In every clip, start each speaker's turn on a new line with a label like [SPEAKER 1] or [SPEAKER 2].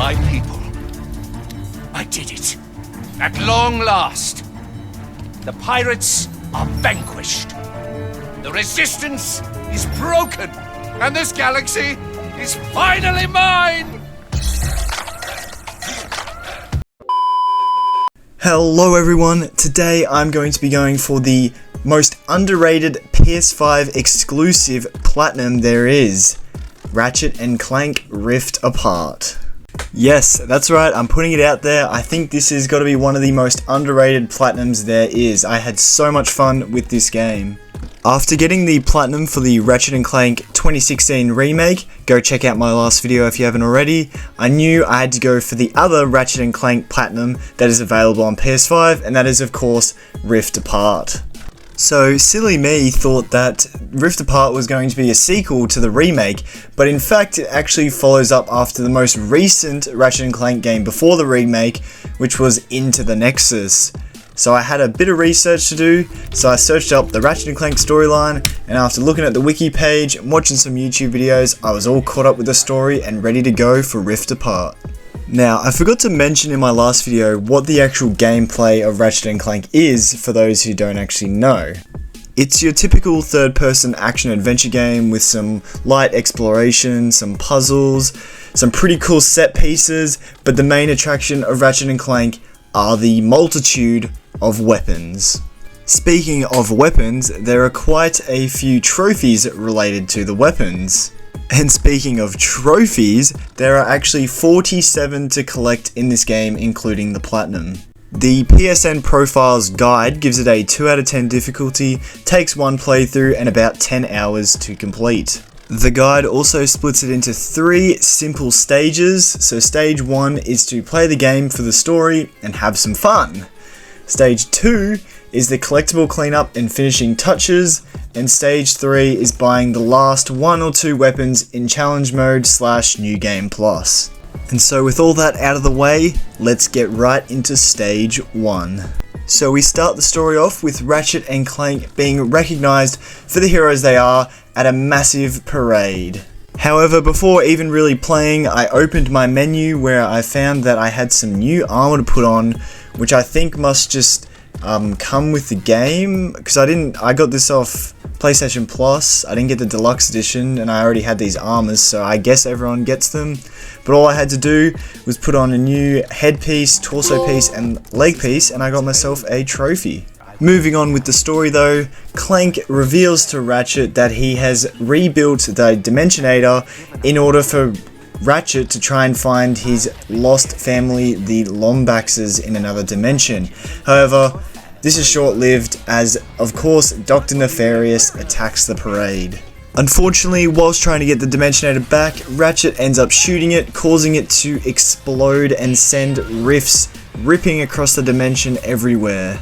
[SPEAKER 1] My people. I did it. At long last. The pirates are vanquished. The resistance is broken. And this galaxy is finally mine!
[SPEAKER 2] Hello everyone, today I'm going to be going for the most underrated PS5 exclusive platinum there is, Ratchet & Clank Rift Apart. Yes, that's right, I'm putting it out there. I think this has got to be one of the most underrated platinums there is. I had so much fun with this game. After getting the platinum for the Ratchet & Clank 2016 remake, go check out my last video if you haven't already, I knew I had to go for the other Ratchet & Clank platinum that is available on PS5, and that is of course Rift Apart. So silly me thought that Rift Apart was going to be a sequel to the remake, but in fact it actually follows up after the most recent Ratchet & Clank game before the remake, which was Into the Nexus. So I had a bit of research to do, so I searched up the Ratchet & Clank storyline, and after looking at the wiki page and watching some YouTube videos, I was all caught up with the story and ready to go for Rift Apart. Now, I forgot to mention in my last video what the actual gameplay of Ratchet & Clank is for those who don't actually know. It's your typical third-person action-adventure game with some light exploration, some puzzles, some pretty cool set pieces, but the main attraction of Ratchet & Clank are the multitude of weapons. Speaking of weapons, there are quite a few trophies related to the weapons. And speaking of trophies, there are actually 47 to collect in this game, including the platinum. The PSN Profiles Guide gives it a 2 out of 10 difficulty, takes one playthrough and about 10 hours to complete. The guide also splits it into 3 simple stages, so stage 1 is to play the game for the story and have some fun. Stage 2 is the collectible cleanup and finishing touches, and stage 3 is buying the last 1 or 2 weapons in challenge mode / New Game Plus. And so with all that out of the way, let's get right into stage 1. So we start the story off with Ratchet & Clank being recognised for the heroes they are at a massive parade. However, before even really playing, I opened my menu where I found that I had some new armor to put on, which I think must just come with the game, because I got this off PlayStation Plus. I didn't get the deluxe edition and I already had these armors, so I guess everyone gets them. But all I had to do was put on a new headpiece, torso piece and leg piece, and I got myself a trophy. Moving on with the story though, Clank reveals to Ratchet that he has rebuilt the Dimensionator in order for Ratchet to try and find his lost family, the Lombaxes, in another dimension. However, this is short-lived as, of course, Dr. Nefarious attacks the parade. Unfortunately, whilst trying to get the Dimensionator back, Ratchet ends up shooting it, causing it to explode and send rifts ripping across the dimension everywhere.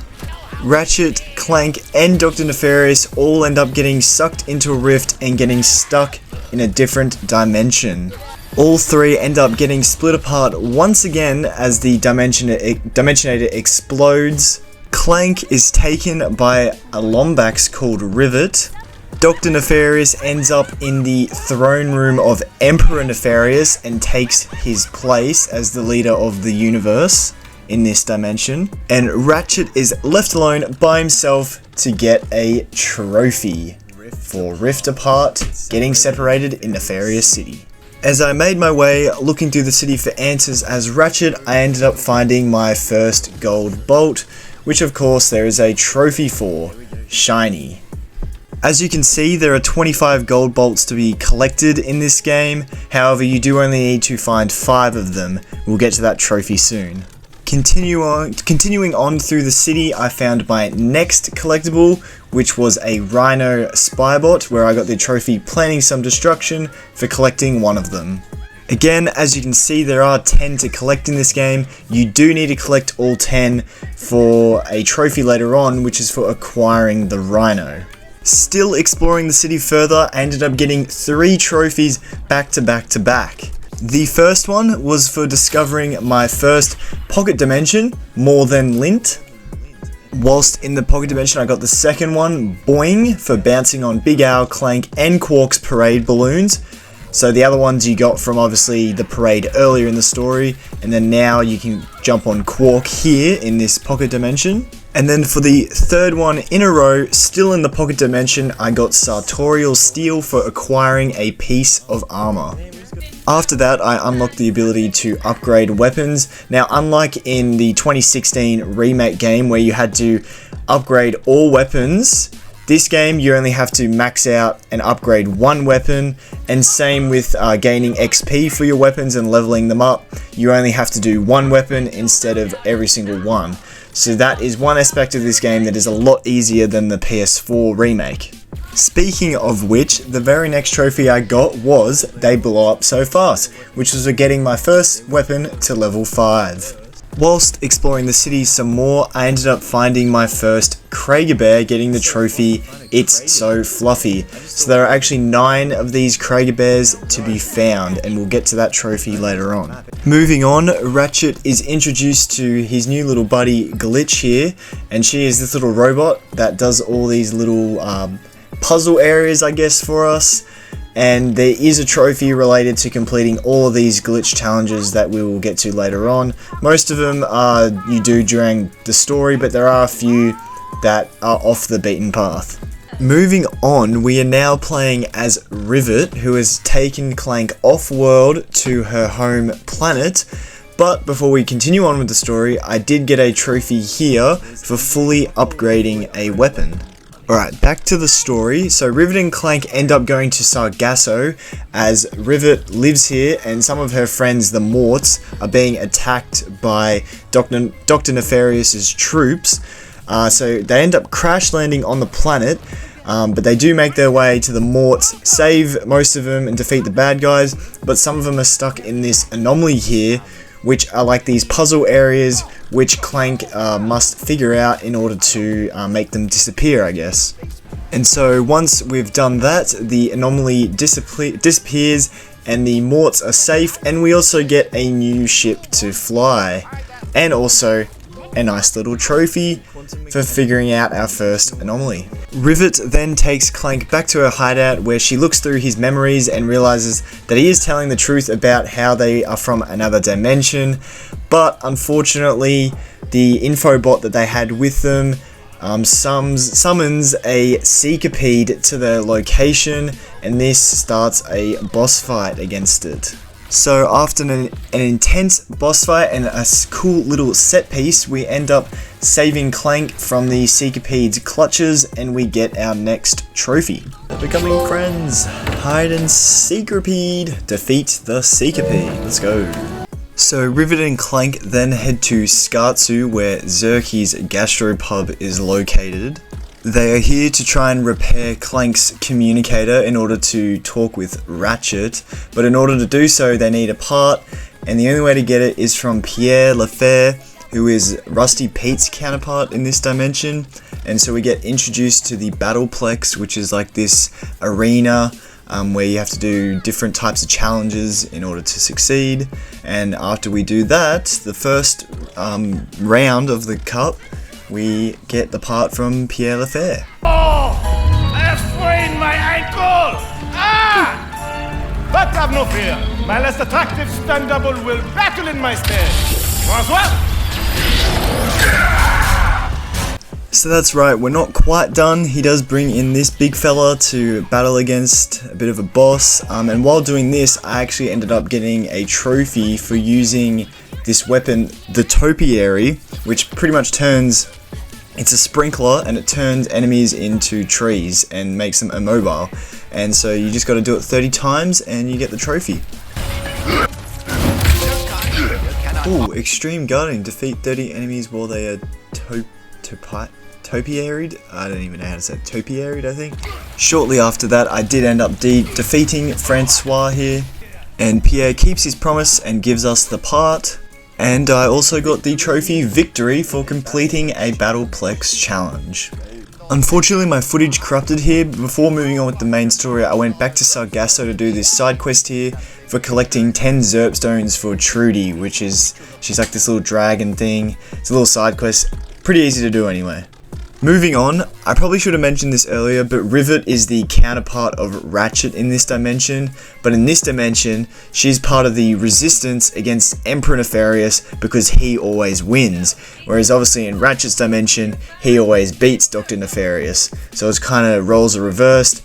[SPEAKER 2] Ratchet, Clank, and Dr. Nefarious all end up getting sucked into a rift and getting stuck in a different dimension. All 3 end up getting split apart once again as the Dimensionator explodes. Clank is taken by a Lombax called Rivet. Dr. Nefarious ends up in the throne room of Emperor Nefarious and takes his place as the leader of the universe in this dimension. And Ratchet is left alone by himself to get a trophy for Rift Apart, getting separated in Nefarious City. As I made my way looking through the city for answers as Ratchet, I ended up finding my first gold bolt, which of course there is a trophy for, shiny. As you can see, there are 25 gold bolts to be collected in this game, however you do only need to find 5 of them. We'll get to that trophy soon. Continuing on through the city, I found my next collectible, which was a Rhino Spybot, where I got the trophy Planning Some Destruction for collecting 1 of them. Again, as you can see, there are 10 to collect in this game. You do need to collect all 10 for a trophy later on, which is for acquiring the Rhino. Still exploring the city further, I ended up getting 3 trophies back to back to back. The first one was for discovering my first pocket dimension, More Than Lint. Whilst in the pocket dimension, I got the second one, Boing, for bouncing on Big Owl, Clank, and Quark's parade balloons. So the other ones you got from obviously the parade earlier in the story, and then now you can jump on Quark here in this pocket dimension. And then for the third one in a row, still in the pocket dimension, I got Sartorial Steel for acquiring a piece of armor. After that, I unlocked the ability to upgrade weapons. Now, unlike in the 2016 remake game where you had to upgrade all weapons, this game you only have to max out and upgrade one weapon, and same with gaining XP for your weapons and leveling them up. You only have to do one weapon instead of every single one. So that is one aspect of this game that is a lot easier than the PS4 remake. Speaking of which, the very next trophy I got was They Blow Up So Fast, which was for getting my first weapon to level 5. Whilst exploring the city some more, I ended up finding my first Krager Bear, getting the trophy It's So Fluffy. So there are actually 9 of these Krager Bears to be found, and we'll get to that trophy later on. Moving on, Ratchet is introduced to his new little buddy Glitch here, and she is this little robot that does all these little puzzle areas, I guess, for us. And there is a trophy related to completing all of these glitch challenges that we will get to later on. Most of them you do during the story, but there are a few that are off the beaten path. Moving on, we are now playing as Rivet, who has taken Clank off-world to her home planet. But before we continue on with the story, I did get a trophy here for fully upgrading a weapon. Alright, back to the story. So Rivet and Clank end up going to Sargasso as Rivet lives here, and some of her friends, the Morts, are being attacked by Dr. Nefarious' troops. So they end up crash landing on the planet, but they do make their way to the Morts, save most of them and defeat the bad guys, but some of them are stuck in this anomaly here, which are like these puzzle areas which Clank must figure out in order to make them disappear, I guess. And so once we've done that, the anomaly disappears and the Morts are safe, and we also get a new ship to fly, and also a nice little trophy for figuring out our first anomaly. Rivet then takes Clank back to her hideout, where she looks through his memories and realizes that he is telling the truth about how they are from another dimension, but unfortunately the infobot that they had with them summons a Seekipede to their location, and this starts a boss fight against it. So after an intense boss fight and a cool little set piece, we end up saving Clank from the Seekipede's clutches, and we get our next trophy. Becoming friends. Hide and Seekipede. Defeat the Seekipede. Let's go. So Rivet and Clank then head to Skatsu, where Zerky's gastropub is located. They are here to try and repair Clank's communicator in order to talk with Ratchet, but in order to do so they need a part, and the only way to get it is from Pierre Lafer, who is Rusty Pete's counterpart in this dimension. And so we get introduced to the Battleplex, which is like this arena where you have to do different types of challenges in order to succeed. And after we do that, the first round of the cup, we get the part from Pierre Lafer.
[SPEAKER 1] Oh! I have sprained my ankle! Ah! But have no fear. My less attractive stunt double will battle in my stead. Bonsoir!
[SPEAKER 2] So that's right, we're not quite done. He does bring in this big fella to battle against a bit of a boss. And while doing this, I actually ended up getting a trophy for using this weapon, the Topiary, which pretty much turns... It's a sprinkler, and it turns enemies into trees and makes them immobile. And so you just got to do it 30 times and you get the trophy. Ooh, Extreme Guarding. Defeat 30 enemies while they are topiaried? I don't even know how to say it. Topiaried, I think. Shortly after that, I did end up defeating Francois here. And Pierre keeps his promise and gives us the part. And I also got the trophy Victory for completing a Battleplex challenge. Unfortunately, my footage corrupted here, but before moving on with the main story, I went back to Sargasso to do this side quest here for collecting 10 Zerp stones for Trudy, she's like this little dragon thing. It's a little side quest, pretty easy to do anyway. Moving on, I probably should have mentioned this earlier, but Rivet is the counterpart of Ratchet in this dimension, but in this dimension, she's part of the resistance against Emperor Nefarious because he always wins, whereas obviously in Ratchet's dimension, he always beats Dr. Nefarious, so it's kind of roles are reversed.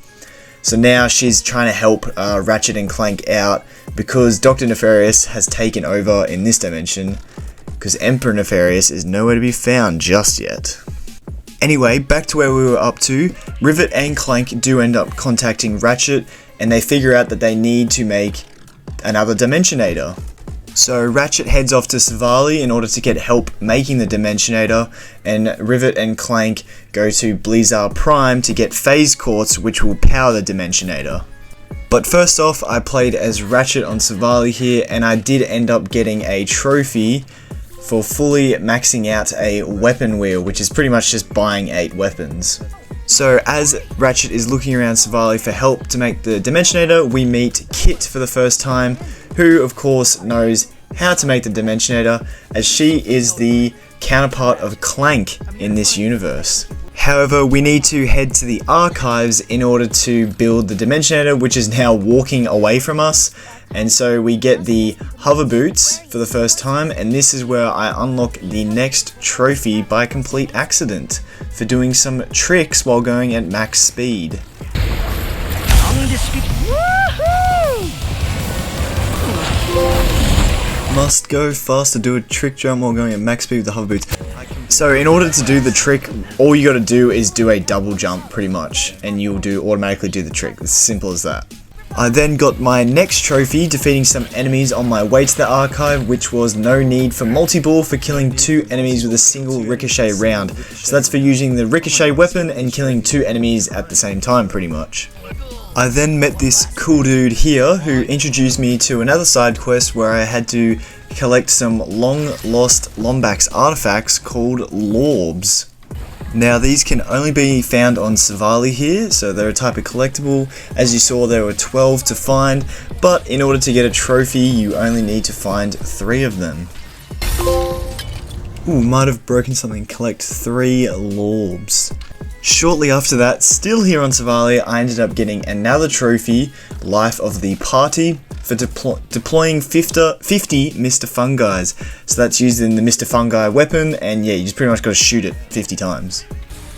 [SPEAKER 2] So now she's trying to help Ratchet and Clank out because Dr. Nefarious has taken over in this dimension, because Emperor Nefarious is nowhere to be found just yet. Anyway, back to where we were up to, Rivet and Clank do end up contacting Ratchet, and they figure out that they need to make another Dimensionator. So Ratchet heads off to Savali in order to get help making the Dimensionator, and Rivet and Clank go to Blizzard Prime to get phase quartz, which will power the Dimensionator. But first off, I played as Ratchet on Savali here, and I did end up getting a trophy for fully maxing out a weapon wheel, which is pretty much just buying 8 weapons. So as Ratchet is looking around Savali for help to make the Dimensionator, we meet Kit for the first time, who of course knows how to make the Dimensionator, as she is the counterpart of Clank in this universe. However, we need to head to the archives in order to build the Dimensionator, which is now walking away from us. And so we get the hover boots for the first time, and this is where I unlock the next trophy by complete accident for doing some tricks while going at max speed. Must go fast to do a trick jump while going at max speed with the hover boots. So in order to do the trick, all you gotta do is do a double jump pretty much, and you'll automatically do the trick. It's as simple as that. I then got my next trophy, defeating some enemies on my way to the archive, which was no need for multi-ball for killing 2 enemies with a single ricochet round. So that's for using the ricochet weapon and killing 2 enemies at the same time pretty much. I then met this cool dude here who introduced me to another side quest where I had to collect some long lost Lombax artifacts called Lorbs. Now these can only be found on Savali here, so they're a type of collectible. As you saw, there were 12 to find, but in order to get a trophy you only need to find 3 of them. Ooh, might have broken something. Collect 3 Lorbs. Shortly after that, still here on Savali, I ended up getting another trophy, Life of the Party, for deploying 50 Mr. Fungi's. So that's using the Mr. Fungi weapon, and yeah, you just pretty much got to shoot it 50 times.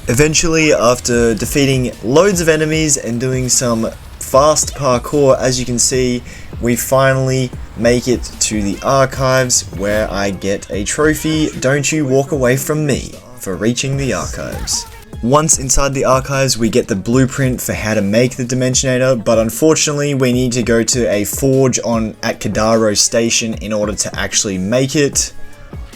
[SPEAKER 2] Eventually, after defeating loads of enemies and doing some fast parkour, as you can see, we finally make it to the archives where I get a trophy, Don't You Walk Away From Me, for reaching the archives. Once inside the archives, we get the blueprint for how to make the Dimensionator, but unfortunately we need to go to a forge at Kadaro Station in order to actually make it.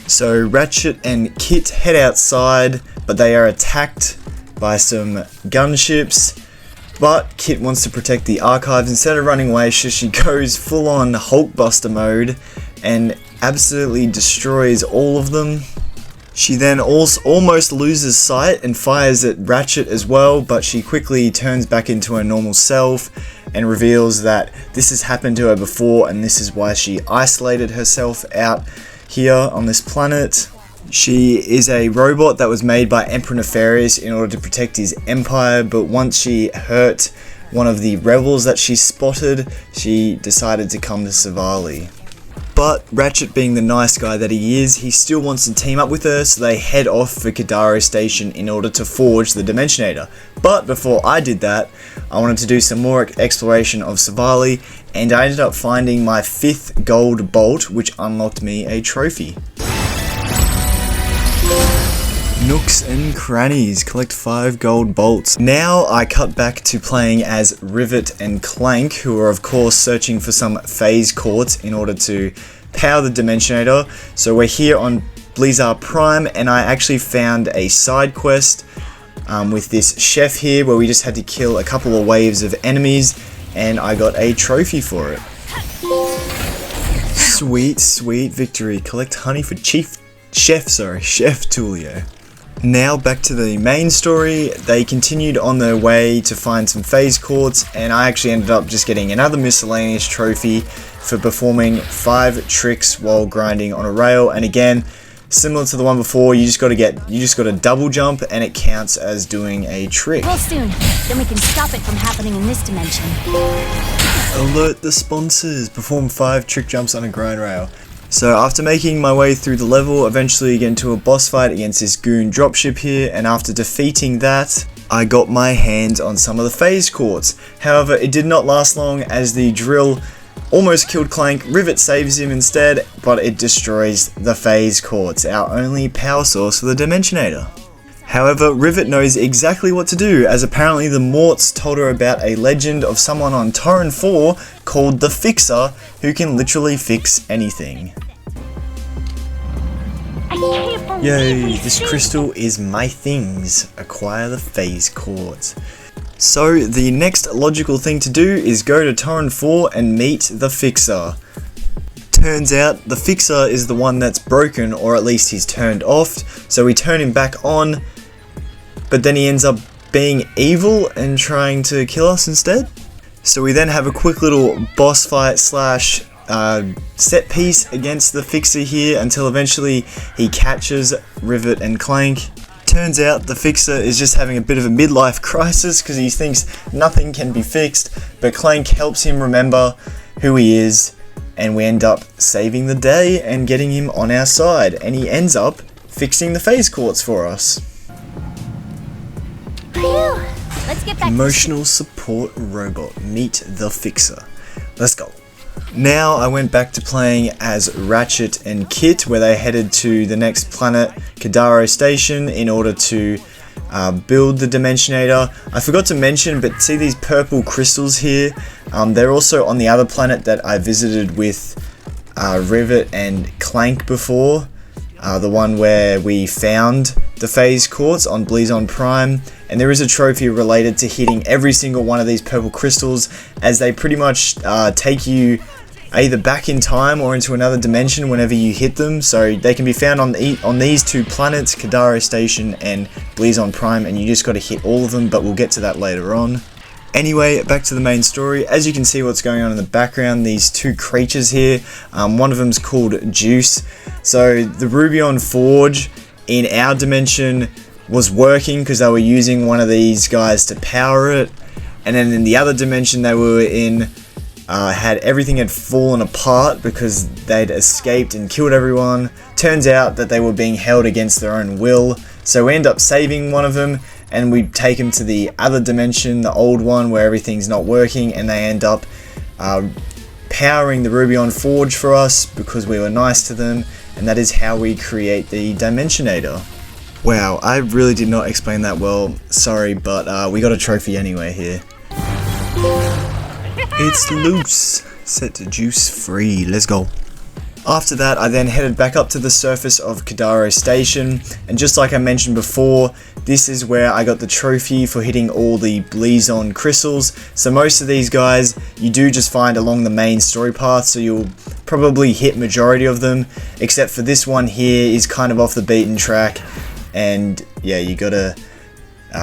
[SPEAKER 2] So Ratchet and Kit head outside, but they are attacked by some gunships. But Kit wants to protect the archives. Instead of running away, she goes full on Hulkbuster mode and absolutely destroys all of them. She then also almost loses sight and fires at Ratchet as well, but she quickly turns back into her normal self and reveals that this has happened to her before, and this is why she isolated herself out here on this planet. She is a robot that was made by Emperor Nefarious in order to protect his empire, but once she hurt one of the rebels that she spotted, she decided to come to Savali. But Ratchet, being the nice guy that he is, he still wants to team up with her, so they head off for Kadaro Station in order to forge the Dimensionator. But before I did that, I wanted to do some more exploration of Savali, and I ended up finding my 5th gold bolt, which unlocked me a trophy. Nooks and crannies, collect 5 gold bolts. Now I cut back to playing as Rivet and Clank, who are of course searching for some phase quartz in order to power the Dimensionator. So we're here on Blizzard Prime, and I actually found a side quest with this chef here where we just had to kill a couple of waves of enemies, and I got a trophy for it. Sweet, sweet victory. Collect honey for Chef Tulio. Now back to the main story. They continued on their way to find some phase quartz, and I actually ended up just getting another miscellaneous trophy for performing 5 tricks while grinding on a rail. And again, Similar to the one before, you just gotta double jump and it counts as doing a trick.
[SPEAKER 3] Well, soon. Then we can stop it from happening in this dimension.
[SPEAKER 2] Alert the sponsors! Perform 5 trick jumps on a grind rail. So after making my way through the level, eventually get into a boss fight against this goon dropship here, and after defeating that, I got my hands on some of the phase quartz. However, it did not last long as the drill almost killed Clank. Rivet saves him instead, but it destroys the phase quartz, our only power source for the Dimensionator. However, Rivet knows exactly what to do, as apparently the Morts told her about a legend of someone on Torren 4 called the Fixer, who can literally fix anything. Yay, this crystal is my things. Acquire the phase quartz. So the next logical thing to do is go to Torren 4 and meet the Fixer. Turns out the Fixer is the one that's broken, or at least he's turned off, so we turn him back on, but then he ends up being evil and trying to kill us instead. So we then have a quick little boss fight slash set piece against the Fixer here until eventually he catches Rivet and Clank. Turns out the Fixer is just having a bit of a midlife crisis because he thinks nothing can be fixed, but Clank helps him remember who he is, and we end up saving the day and getting him on our side, and he ends up fixing the phase quartz for us.
[SPEAKER 3] Phew. Let's get back
[SPEAKER 2] Emotional support robot. Meet the Fixer. Let's go. Now I went back to playing as Ratchet and Kit, where they headed to the next planet, Kadaro Station, in order to build the Dimensionator. I forgot to mention, but see these purple crystals here? They're also on the other planet that I visited with Rivet and Clank before. The one where we found the phase quartz on Blizon Prime, and there is a trophy related to hitting every single one of these purple crystals, as they pretty much take you either back in time or into another dimension whenever you hit them. So they can be found on these two planets, Kadaro Station and Blizon Prime, and you just got to hit all of them, but we'll get to that later on. Anyway, back to the main story. As you can see what's going on in the background, these two creatures here, one of them's called Juice. So the Rubion Forge in our dimension was working because they were using one of these guys to power it, and then in the other dimension they were in everything had fallen apart because they'd escaped and killed everyone. Turns out that they were being held against their own will, so we end up saving one of them, and we take him to the other dimension, the old one, where everything's not working, and they end up powering the Rubion Forge for us because we were nice to them, and that is how we create the Dimensionator. Wow, I really did not explain that well, sorry, but we got a trophy anyway here. It's loose, set to juice free, let's go. After that, I then headed back up to the surface of Kadaro Station, and just like I mentioned before, this is where I got the trophy for hitting all the Blizon crystals. So most of these guys, you do just find along the main story path, so you'll probably hit majority of them, except for this one here is kind of off the beaten track, and yeah, you gotta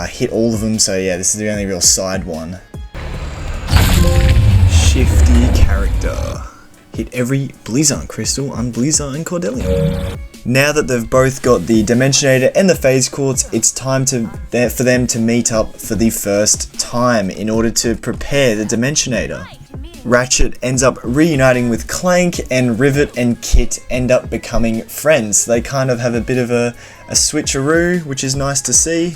[SPEAKER 2] hit all of them, so yeah, this is the only real side one. Shifty character. Hit every Blizon crystal on Blizon and Cordelium. Now that they've both got the Dimensionator and the phase quartz, it's time for them to meet up for the first time in order to prepare the Dimensionator. Ratchet ends up reuniting with Clank, and Rivet and Kit end up becoming friends. They kind of have a bit of a switcheroo, which is nice to see.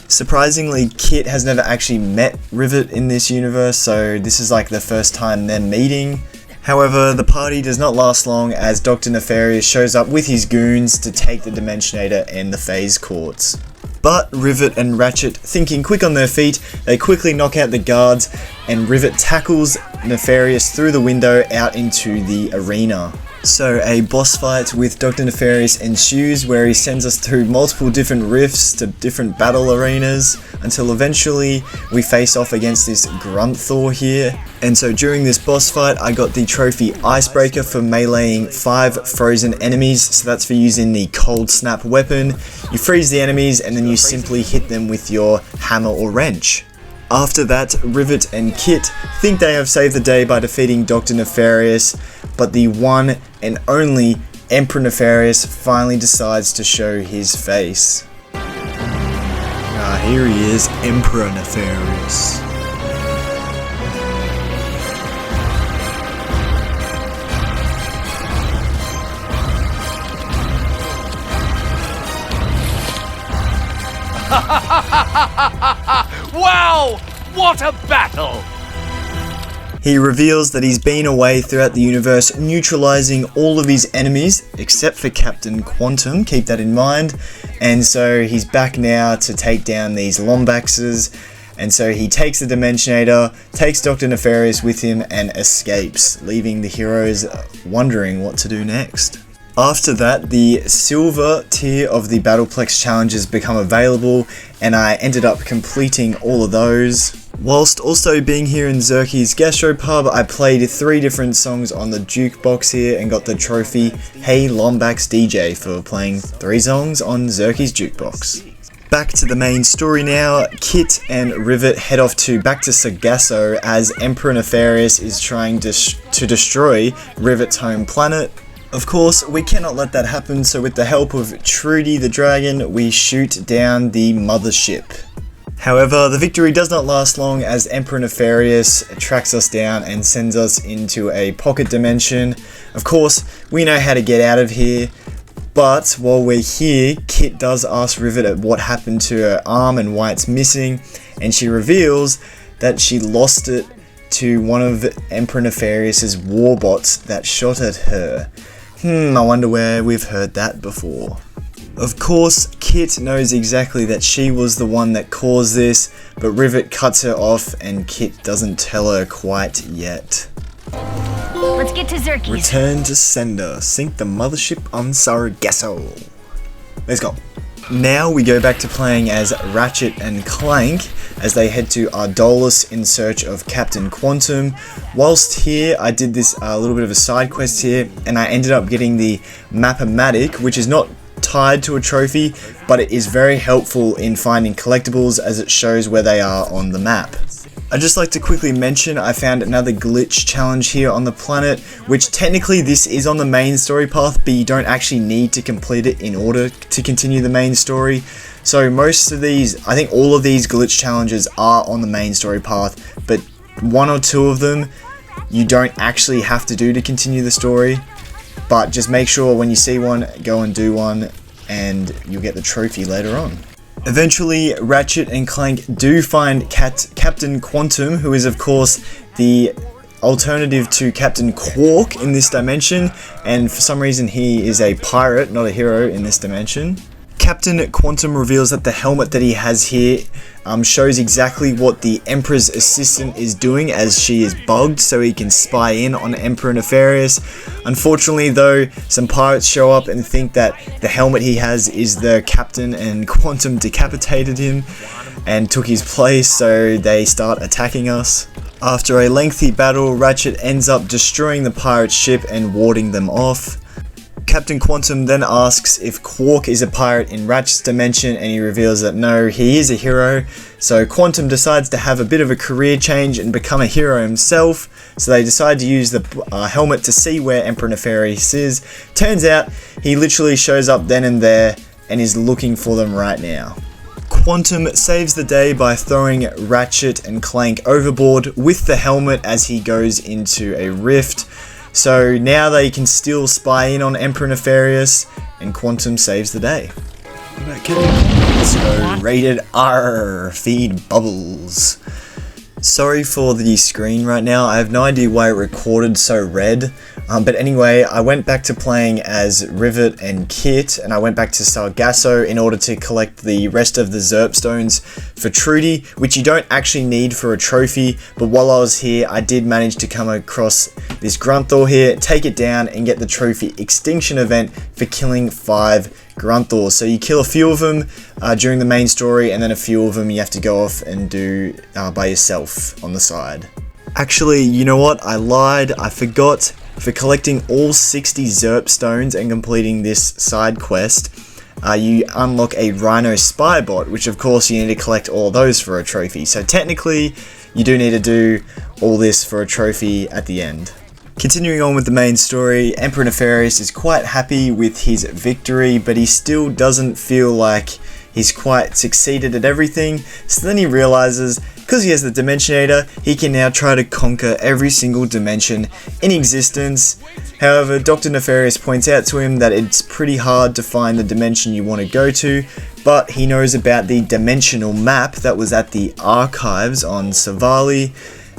[SPEAKER 2] Surprisingly, Kit has never actually met Rivet in this universe, so this is like the first time they're meeting. However, the party does not last long as Dr. Nefarious shows up with his goons to take the Dimensionator and the phase quartz. But Rivet and Ratchet, thinking quick on their feet, they quickly knock out the guards, and Rivet tackles Nefarious through the window out into the arena. So a boss fight with Dr. Nefarious ensues, where he sends us through multiple different rifts to different battle arenas until eventually we face off against this Grunthor here. And so during this boss fight I got the trophy Icebreaker for meleeing 5 frozen enemies, so that's for using the Cold Snap weapon. You freeze the enemies and then you simply hit them with your hammer or wrench. After that, Rivet and Kit think they have saved the day by defeating Dr. Nefarious, but the one and only Emperor Nefarious finally decides to show his face. Here he is, Emperor Nefarious.
[SPEAKER 1] Wow! What a battle!
[SPEAKER 2] He reveals that he's been away throughout the universe, neutralizing all of his enemies, except for Captain Quantum, keep that in mind. And so he's back now to take down these Lombaxes. And so he takes the Dimensionator, takes Dr. Nefarious with him, and escapes, leaving the heroes wondering what to do next. After that, the silver tier of the Battleplex challenges become available, and I ended up completing all of those. Whilst also being here in Zerky's Gastropub, I played 3 different songs on the jukebox here and got the trophy Hey Lombax DJ for playing 3 songs on Zerky's jukebox. Back to the main story now. Kit and Rivet head off back to Sargasso as Emperor Nefarious is trying to destroy Rivet's home planet. Of course, we cannot let that happen, so with the help of Trudy the Dragon, we shoot down the mothership. However, the victory does not last long as Emperor Nefarious tracks us down and sends us into a pocket dimension. Of course, we know how to get out of here, but while we're here, Kit does ask Rivet what happened to her arm and why it's missing, and she reveals that she lost it to one of Emperor Nefarious's warbots that shot at her. I wonder where we've heard that before. Of course, Kit knows exactly that she was the one that caused this, but Rivet cuts her off and Kit doesn't tell her quite yet.
[SPEAKER 3] Let's get to Zerky's.
[SPEAKER 2] Return to sender. Sink the mothership on Sargasso. Let's go. Now we go back to playing as Ratchet and Clank as they head to Ardolus in search of Captain Quantum. Whilst here, I did this little bit of a side quest here, and I ended up getting the Map-O-Matic, which is not tied to a trophy, but it is very helpful in finding collectibles as it shows where they are on the map. I'd just like to quickly mention I found another glitch challenge here on the planet, which technically this is on the main story path, but you don't actually need to complete it in order to continue the main story. So most of these, I think all of these glitch challenges are on the main story path, but 1 or 2 of them you don't actually have to do to continue the story. But just make sure when you see one, go and do one, and you'll get the trophy later on. Eventually, Ratchet and Clank do find Captain Quantum, who is of course the alternative to Captain Quark in this dimension, and for some reason he is a pirate, not a hero in this dimension. Captain Quantum reveals that the helmet that he has here shows exactly what the Emperor's assistant is doing as she is bugged, so he can spy in on Emperor Nefarious. Unfortunately though, some pirates show up and think that the helmet he has is the captain, and Quantum decapitated him and took his place, so they start attacking us. After a lengthy battle, Ratchet ends up destroying the pirate ship and warding them off. Captain Quantum then asks if Quark is a pirate in Ratchet's dimension, and he reveals that no, he is a hero. So Quantum decides to have a bit of a career change and become a hero himself. So they decide to use the helmet to see where Emperor Nefarious is. Turns out he literally shows up then and there and is looking for them right now. Quantum saves the day by throwing Ratchet and Clank overboard with the helmet as he goes into a rift. So now they can still spy in on Emperor Nefarious, and Quantum saves the day. Let's go rated R, feed bubbles. Sorry for the screen right now, I have no idea why it recorded so red. But anyway, I went back to playing as Rivet and Kit, and I went back to Sargasso in order to collect the rest of the Zerp stones for Trudy, which you don't actually need for a trophy, but while I was here, I did manage to come across this Grunthor here, take it down, and get the trophy Extinction event for killing 5 Grunthors. So you kill a few of them during the main story, and then a few of them you have to go off and do by yourself on the side. Actually, you know what? I lied. I forgot. For collecting all 60 Zerp stones and completing this side quest, you unlock a Rhino Spy bot, which of course you need to collect all those for a trophy. So technically, you do need to do all this for a trophy at the end. Continuing on with the main story, Emperor Nefarious is quite happy with his victory, but he still doesn't feel like he's quite succeeded at everything, so then he realizes, because he has the Dimensionator, he can now try to conquer every single dimension in existence. However, Dr. Nefarious points out to him that it's pretty hard to find the dimension you want to go to, but he knows about the dimensional map that was at the archives on Savali,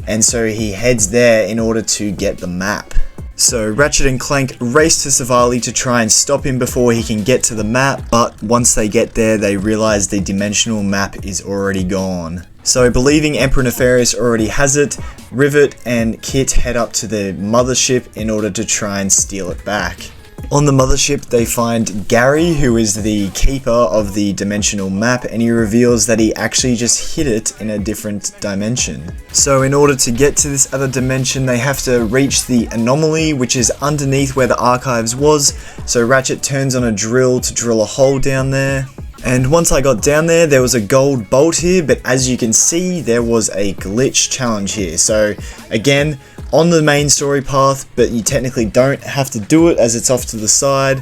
[SPEAKER 2] and so he heads there in order to get the map. So Ratchet and Clank race to Savali to try and stop him before he can get to the map, but once they get there they realize the dimensional map is already gone. So believing Emperor Nefarious already has it, Rivet and Kit head up to the mothership in order to try and steal it back. On the mothership they find Gary, who is the keeper of the dimensional map, and he reveals that he actually just hid it in a different dimension. So in order to get to this other dimension they have to reach the anomaly, which is underneath where the archives was, so Ratchet turns on a drill to drill a hole down there. And once I got down there was a gold bolt here, but as you can see there was a glitch challenge here. So again, on the main story path, but you technically don't have to do it as it's off to the side.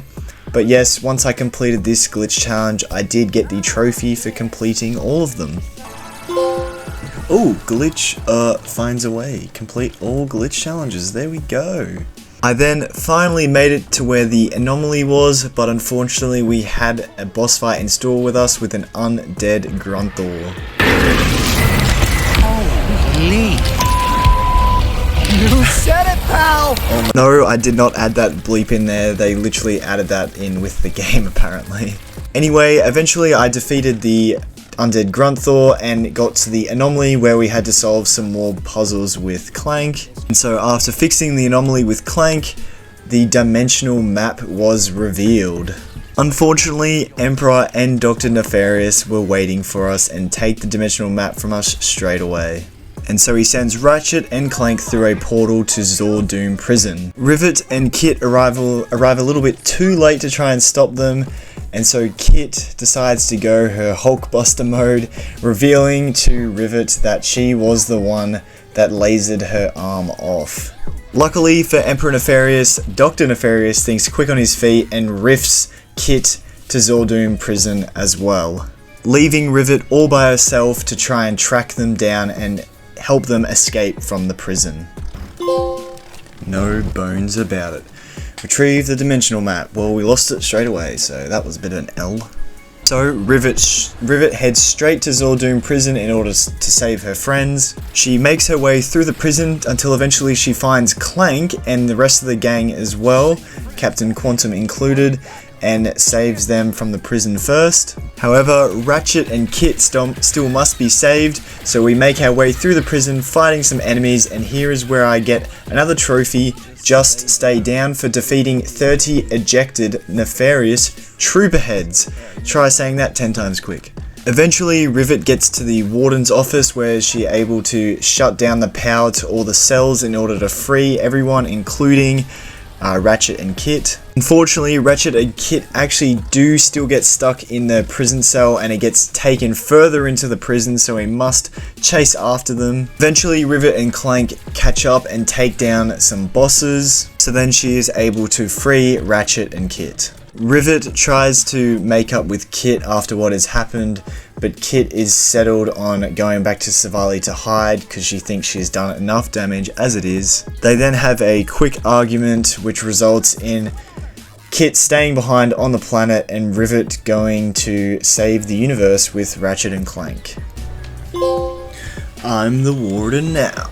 [SPEAKER 2] But yes, once I completed this glitch challenge, I did get the trophy for completing all of them. Oh, glitch finds a way. Complete all glitch challenges. There we go. I then finally made it to where the anomaly was, but unfortunately we had a boss fight in store with us with an undead Grunthor.
[SPEAKER 1] Holy!
[SPEAKER 4] You said it, pal!
[SPEAKER 2] No, I did not add that bleep in there. They literally added that in with the game apparently. Anyway, eventually I defeated the undead Grunthor and got to the anomaly where we had to solve some more puzzles with Clank. And so after fixing the anomaly with Clank, the dimensional map was revealed. Unfortunately, Emperor and Dr. Nefarious were waiting for us and take the dimensional map from us straight away. And so he sends Ratchet and Clank through a portal to Zordoom Prison. Rivet and Kit arrive a little bit too late to try and stop them, and so Kit decides to go her Hulkbuster mode, revealing to Rivet that she was the one that lasered her arm off. Luckily for Emperor Nefarious, Dr. Nefarious thinks quick on his feet and riffs Kit to Zordoom Prison as well, leaving Rivet all by herself to try and track them down and help them escape from the prison. No bones about it. Retrieve the dimensional map. Well, we lost it straight away, so that was a bit of an L. So Rivet heads straight to Zordoom Prison in order to save her friends. She makes her way through the prison until eventually she finds Clank and the rest of the gang as well, Captain Quantum included, and saves them from the prison first. However, Ratchet and Kit still must be saved, so we make our way through the prison fighting some enemies, and here is where I get another trophy, Just Stay Down, for defeating 30 ejected Nefarious trooper heads. Try saying that 10 times quick. Eventually, Rivet gets to the Warden's office where she's able to shut down the power to all the cells in order to free everyone, including Ratchet and Kit. Unfortunately, Ratchet and Kit actually do still get stuck in the prison cell, and it gets taken further into the prison, so we must chase after them. Eventually, Rivet and Clank catch up and take down some bosses, so then she is able to free Ratchet and Kit. Rivet tries to make up with Kit after what has happened, but Kit is settled on going back to Savali to hide because she thinks she's done enough damage as it is. They then have a quick argument which results in Kit staying behind on the planet and Rivet going to save the universe with Ratchet and Clank. I'm the Warden now.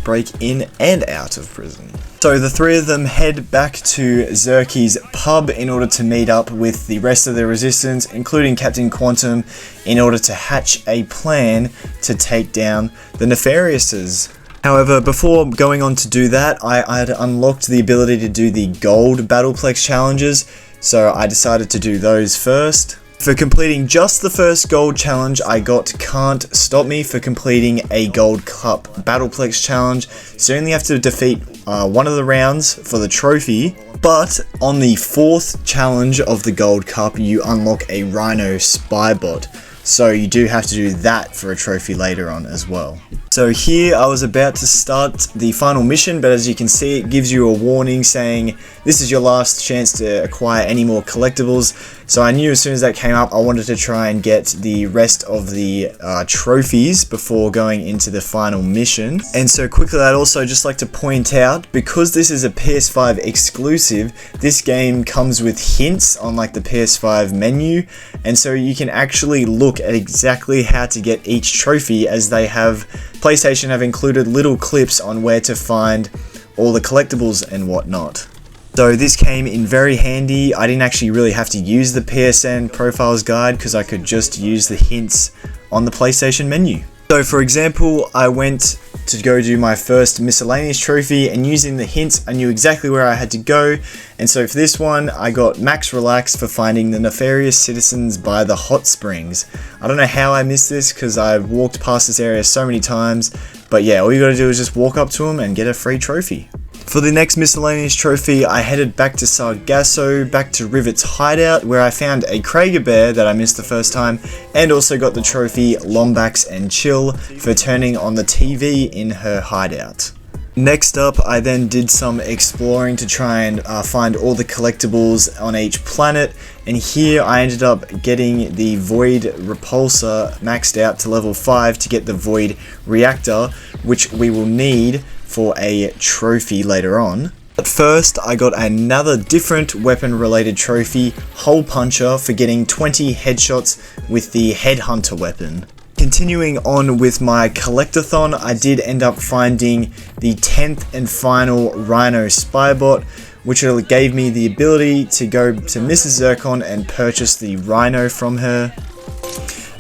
[SPEAKER 2] Break in and out of prison. So the three of them head back to Zerky's pub in order to meet up with the rest of the Resistance, including Captain Quantum, in order to hatch a plan to take down the Nefariouses. However, before going on to do that, I had unlocked the ability to do the gold Battleplex challenges, so I decided to do those first. For completing just the first gold challenge, I got Can't Stop Me for completing a Gold Cup Battleplex challenge, so you only have to defeat one of the rounds for the trophy. But on the fourth challenge of the Gold Cup, you unlock a Rhino Spybot. So you do have to do that for a trophy later on as well. So here I was about to start the final mission, but as you can see, it gives you a warning saying this is your last chance to acquire any more collectibles. So I knew as soon as that came up, I wanted to try and get the rest of the trophies before going into the final mission. And so quickly, I'd also just like to point out, because this is a PS5 exclusive, this game comes with hints on like the PS5 menu, and so you can actually look at exactly how to get each trophy, as PlayStation have included little clips on where to find all the collectibles and whatnot. So this came in very handy. I didn't actually really have to use the PSN profiles guide because I could just use the hints on the PlayStation menu. So for example, I went to go do my first miscellaneous trophy, and using the hints I knew exactly where I had to go, and so for this one I got max relax for finding the nefarious citizens by the hot springs. I don't know how I missed this because I've walked past this area so many times, but yeah, all you gotta do is just walk up to them and get a free trophy. For the next miscellaneous trophy, I headed back to Sargasso, back to Rivet's hideout, where I found a Krager bear that I missed the first time, and also got the trophy Lombax and Chill for turning on the TV in her hideout. Next up, I then did some exploring to try and find all the collectibles on each planet, and here I ended up getting the Void Repulsor maxed out to level 5 to get the Void Reactor, which we will need for a trophy later on. But first, I got another different weapon related trophy, Hole Puncher, for getting 20 headshots with the Headhunter weapon. Continuing on with my collectathon, I did end up finding the 10th and final Rhino Spybot, which gave me the ability to go to Mrs. Zircon and purchase the Rhino from her.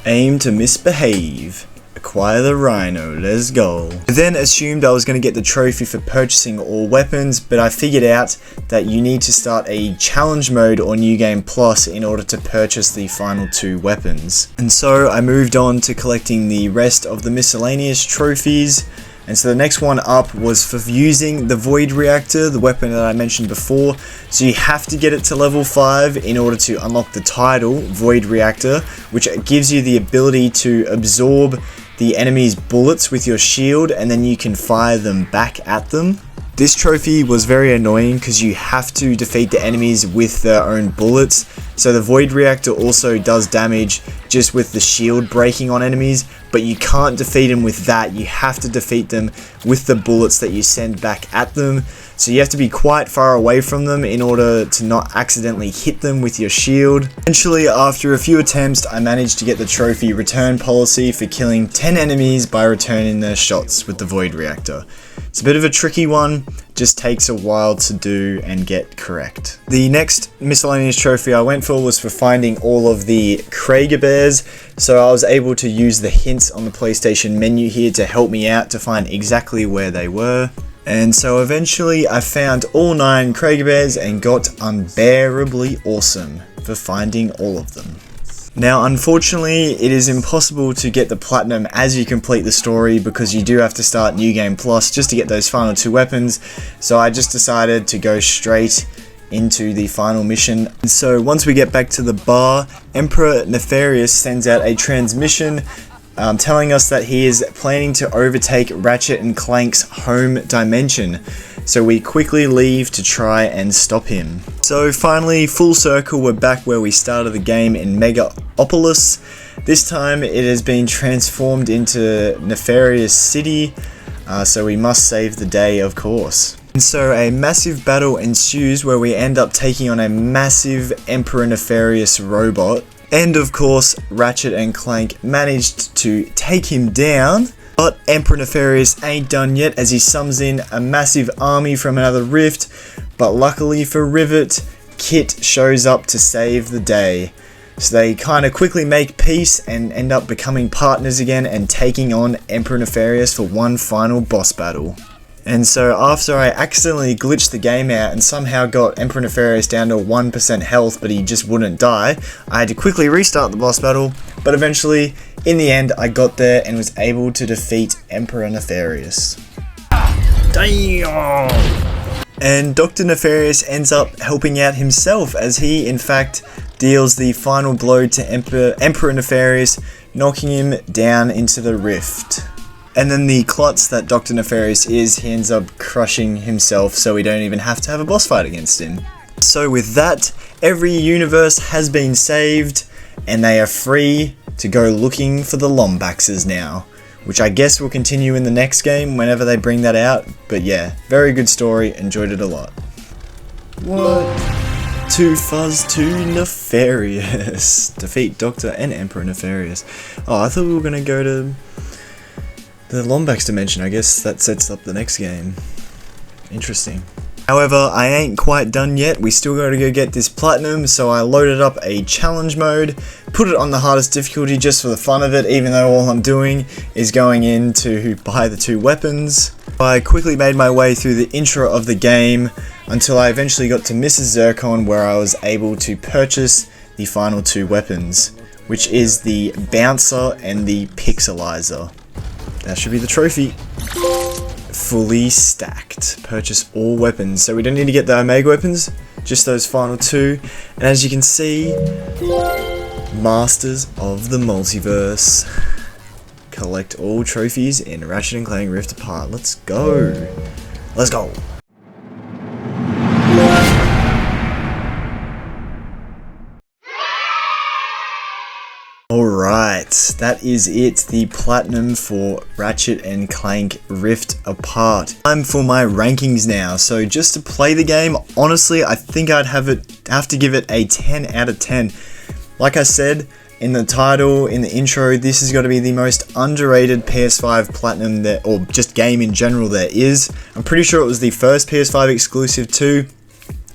[SPEAKER 2] Aim to misbehave. Acquire the Rhino, let's go. I then assumed I was going to get the trophy for purchasing all weapons, but I figured out that you need to start a challenge mode or New Game Plus in order to purchase the final 2 weapons. And so I moved on to collecting the rest of the miscellaneous trophies. And so the next one up was for using the Void Reactor, the weapon that I mentioned before. So you have to get it to level 5 in order to unlock the title, Void Reactor, which gives you the ability to absorb the enemy's bullets with your shield, and then you can fire them back at them. This trophy was very annoying because you have to defeat the enemies with their own bullets. So the Void Reactor also does damage just with the shield breaking on enemies, but you can't defeat them with that. You have to defeat them with the bullets that you send back at them. So you have to be quite far away from them in order to not accidentally hit them with your shield. Eventually, after a few attempts, I managed to get the trophy Return Policy for killing 10 enemies by returning their shots with the Void Reactor. It's a bit of a tricky one, just takes a while to do and get correct. The next miscellaneous trophy I went for was for finding all of the Krager bears, so I was able to use the hints on the PlayStation menu here to help me out to find exactly where they were. And so eventually I found all 9 Krager bears and got unbearably awesome for finding all of them. Now unfortunately it is impossible to get the platinum as you complete the story because you do have to start New Game Plus just to get those final 2 weapons, so I just decided to go straight into the final mission. And so once we get back to the bar, Emperor Nefarious sends out a transmission telling us that he is planning to overtake Ratchet and Clank's home dimension. So we quickly leave to try and stop him. So finally, full circle, we're back where we started the game in Megaopolis. This time it has been transformed into Nefarious City, so we must save the day, of course. And so a massive battle ensues where we end up taking on a massive Emperor Nefarious robot. And of course, Ratchet and Clank managed to take him down. But Emperor Nefarious ain't done yet as he summons in a massive army from another rift. But luckily for Rivet, Kit shows up to save the day. So they kind of quickly make peace and end up becoming partners again and taking on Emperor Nefarious for one final boss battle. And so after I accidentally glitched the game out and somehow got Emperor Nefarious down to 1% health but he just wouldn't die, I had to quickly restart the boss battle, but eventually, in the end, I got there and was able to defeat Emperor Nefarious. Damn! And Dr. Nefarious ends up helping out himself as he, in fact, deals the final blow to Emperor Nefarious, knocking him down into the rift. And then the klutz that Dr. Nefarious is, he ends up crushing himself, so we don't even have to have a boss fight against him. So with that, every universe has been saved, and they are free to go looking for the Lombaxes now, which I guess will continue in the next game whenever they bring that out. But yeah, very good story, enjoyed it a lot. What? Too Fuzz, too Nefarious. Defeat Doctor and Emperor Nefarious. Oh, I thought we were gonna go to the Lombax dimension. I guess that sets up the next game. Interesting. However, I ain't quite done yet. We still gotta go get this platinum, so I loaded up a challenge mode, put it on the hardest difficulty just for the fun of it, even though all I'm doing is going in to buy the 2 weapons. I quickly made my way through the intro of the game until I eventually got to Mrs. Zircon, where I was able to purchase the final 2 weapons, which is the Bouncer and the Pixelizer. That should be the trophy. Fully stacked. Purchase all weapons. So we don't need to get the Omega weapons, just those final 2. And as you can see, Masters of the Multiverse. Collect all trophies in Ratchet & Clank Rift Apart. Let's go. Let's go. Alright, that is it, the platinum for Ratchet & Clank Rift Apart. Time for my rankings now. So just to play the game, honestly, I think I'd have to give it a 10 out of 10. Like I said in the title, in the intro, this is going to be the most underrated PS5 platinum that, or just game in general, there is. I'm pretty sure it was the first PS5 exclusive too.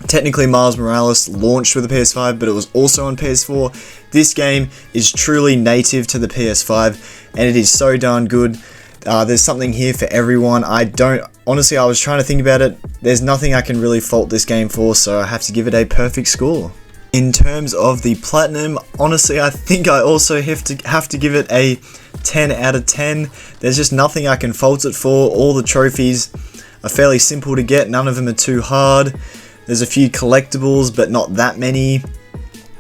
[SPEAKER 2] Technically, Miles Morales launched with the PS5, but it was also on PS4. This game is truly native to the PS5, and it is so darn good. There's something here for everyone. Honestly, I was trying to think about it. There's nothing I can really fault this game for, so I have to give it a perfect score. In terms of the platinum, honestly, I think I also have to give it a 10 out of 10. There's just nothing I can fault it for. All the trophies are fairly simple to get. None of them are too hard. There's a few collectibles, but not that many.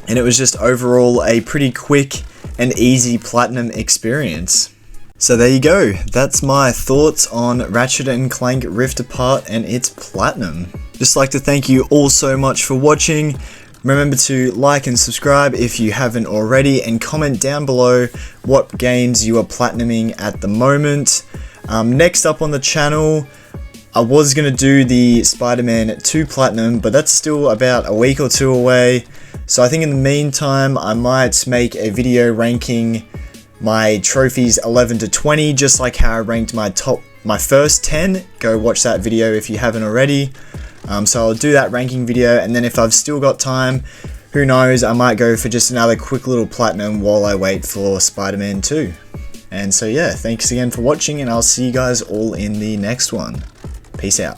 [SPEAKER 2] And it was just overall a pretty quick and easy platinum experience. So there you go. That's my thoughts on Ratchet & Clank Rift Apart and its platinum. Just like to thank you all so much for watching. Remember to like and subscribe if you haven't already, and comment down below what games you are platinuming at the moment. Next up on the channel, I was going to do the Spider-Man 2 Platinum, but that's still about a week or 2 away. So I think in the meantime, I might make a video ranking my trophies 11 to 20, just like how I ranked my first 10. Go watch that video if you haven't already. So I'll do that ranking video, and then if I've still got time, who knows, I might go for just another quick little Platinum while I wait for Spider-Man 2. And so yeah, thanks again for watching, and I'll see you guys all in the next one. Peace out.